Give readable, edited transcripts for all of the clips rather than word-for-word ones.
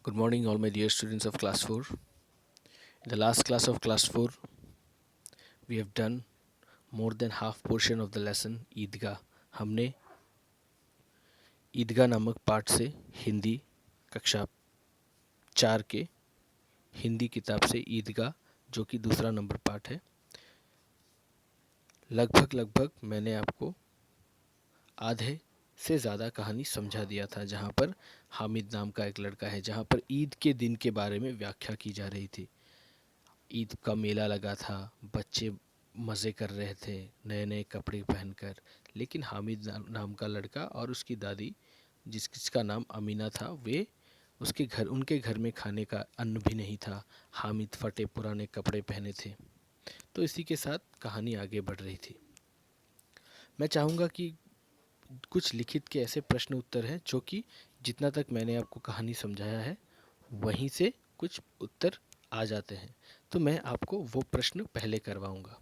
Good morning, all my dear students of class 4. In the last class of class 4, we have done more than half portion of the lesson ईदगाह. हमने ईदगाह नामक पाठ से हिंदी कक्षा 4 के हिंदी किताब से ईदगाह, जो कि दूसरा नंबर पाठ है, लगभग मैंने आपको आधे से ज़्यादा कहानी समझा दिया था, जहाँ पर हामिद नाम का एक लड़का है, जहाँ पर ईद के दिन के बारे में व्याख्या की जा रही थी. ईद का मेला लगा था, बच्चे मज़े कर रहे थे नए नए कपड़े पहनकर, लेकिन हामिद नाम का लड़का और उसकी दादी, जिसका नाम अमीना था, वे उनके घर में खाने का अन्न भी नहीं था. हामिद फटे पुराने कपड़े पहने थे. तो इसी के साथ कहानी आगे बढ़ रही थी. मैं चाहूँगा कि कुछ लिखित के ऐसे प्रश्न उत्तर हैं जो कि जितना तक मैंने आपको कहानी समझाया है वहीं से कुछ उत्तर आ जाते हैं. तो मैं आपको वो प्रश्न पहले करवाऊंगा.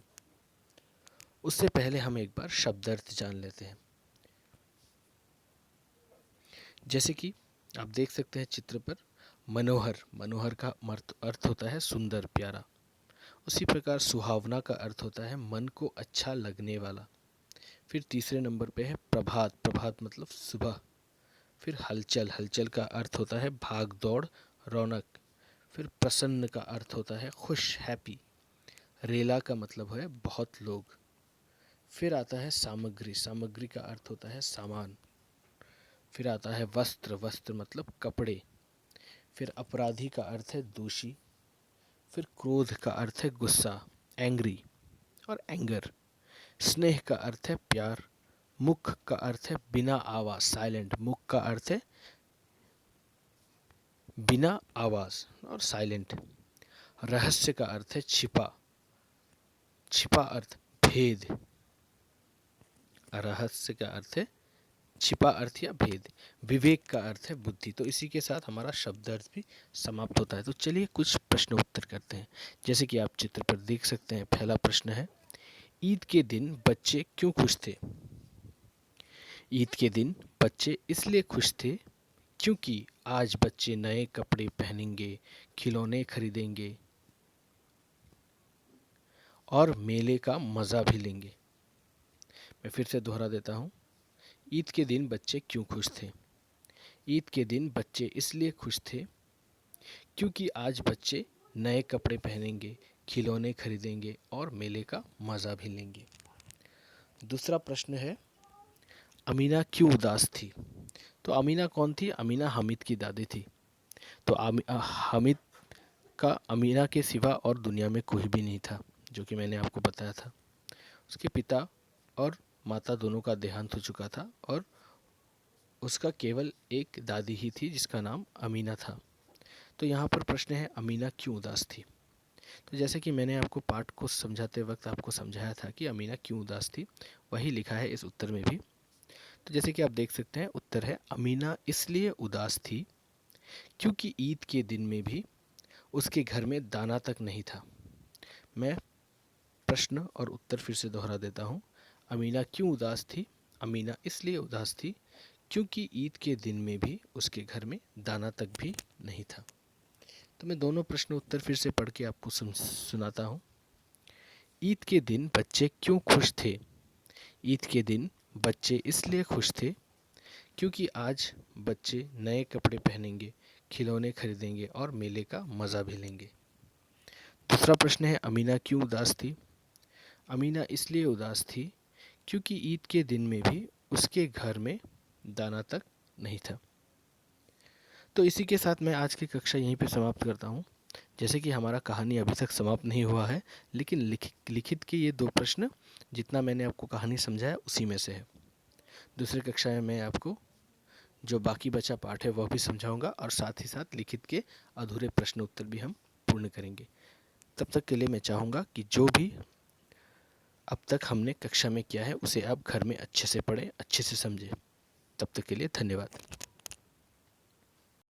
उससे पहले हम एक बार शब्दार्थ जान लेते हैं. जैसे कि आप देख सकते हैं चित्र पर, मनोहर का अर्थ होता है सुंदर, प्यारा. उसी प्रकार सुहावना का अर्थ होता है मन को अच्छा लगने वाला. फिर तीसरे नंबर पे है प्रभात मतलब सुबह. फिर हलचल का अर्थ होता है भाग दौड़, रौनक. फिर प्रसन्न का अर्थ होता है खुश, हैप्पी. रेला का मतलब है बहुत लोग. फिर आता है सामग्री का अर्थ होता है सामान. फिर आता है वस्त्र मतलब कपड़े. फिर अपराधी का अर्थ है दोषी. फिर क्रोध का अर्थ है गुस्सा, एंग्री और एंगर. स्नेह का अर्थ है प्यार. मुख का अर्थ है बिना आवाज, साइलेंट. मुख का अर्थ है बिना आवाज और साइलेंट. रहस्य का अर्थ है छिपा अर्थ भेद. रहस्य का अर्थ है छिपा अर्थ या भेद. विवेक का अर्थ है बुद्धि. तो इसी के साथ हमारा शब्द अर्थ भी समाप्त होता है. तो चलिए कुछ प्रश्न उत्तर करते हैं. जैसे कि आप चित्र पर देख सकते हैं, पहला प्रश्न है, ईद के दिन बच्चे क्यों खुश थे? ईद के दिन बच्चे इसलिए खुश थे क्योंकि आज बच्चे नए कपड़े पहनेंगे, खिलौने खरीदेंगे और मेले का मज़ा भी लेंगे. मैं फिर से दोहरा देता हूँ. ईद के दिन बच्चे क्यों खुश थे? ईद के दिन बच्चे इसलिए खुश थे क्योंकि आज बच्चे नए कपड़े पहनेंगे, खिलौने खरीदेंगे और मेले का मज़ा भी लेंगे. दूसरा प्रश्न है, अमीना क्यों उदास थी? तो अमीना कौन थी? अमीना हामिद की दादी थी. तो हामिद का अमीना के सिवा और दुनिया में कोई भी नहीं था, जो कि मैंने आपको बताया था. उसके पिता और माता दोनों का देहांत हो चुका था और उसका केवल एक दादी ही थी जिसका नाम अमीना था. तो यहाँ पर प्रश्न है, अमीना क्यों उदास थी? तो जैसे कि मैंने आपको पाठ को समझाते वक्त आपको समझाया था कि अमीना क्यों उदास थी, वही लिखा है इस उत्तर में भी. तो जैसे कि आप देख सकते हैं, उत्तर है, अमीना इसलिए उदास थी क्योंकि ईद के दिन में भी उसके घर में दाना तक नहीं था. मैं प्रश्न और उत्तर फिर से दोहरा देता हूँ. अमीना क्यों उदास थी? अमीना इसलिए उदास थी क्योंकि ईद के दिन में भी उसके घर में दाना तक भी नहीं था. तो मैं दोनों प्रश्न उत्तर फिर से पढ़ के आपको सुनाता हूँ. ईद के दिन बच्चे क्यों खुश थे? ईद के दिन बच्चे इसलिए खुश थे क्योंकि आज बच्चे नए कपड़े पहनेंगे, खिलौने खरीदेंगे और मेले का मज़ा भी लेंगे. दूसरा प्रश्न है, अमीना क्यों उदास थी? अमीना इसलिए उदास थी क्योंकि ईद के दिन में भी उसके घर में दाना तक नहीं था. तो इसी के साथ मैं आज की कक्षा यहीं पे समाप्त करता हूँ. जैसे कि हमारा कहानी अभी तक समाप्त नहीं हुआ है, लेकिन लिखित के ये दो प्रश्न जितना मैंने आपको कहानी समझाया उसी में से है. दूसरी कक्षा में मैं आपको जो बाकी बचा पाठ है वह भी समझाऊंगा और साथ ही साथ लिखित के अधूरे प्रश्न उत्तर भी हम पूर्ण करेंगे. तब तक के लिए मैं चाहूँगा कि जो भी अब तक हमने कक्षा में किया है उसे आप घर में अच्छे से पढ़ें, अच्छे से समझें. तब तक के लिए धन्यवाद.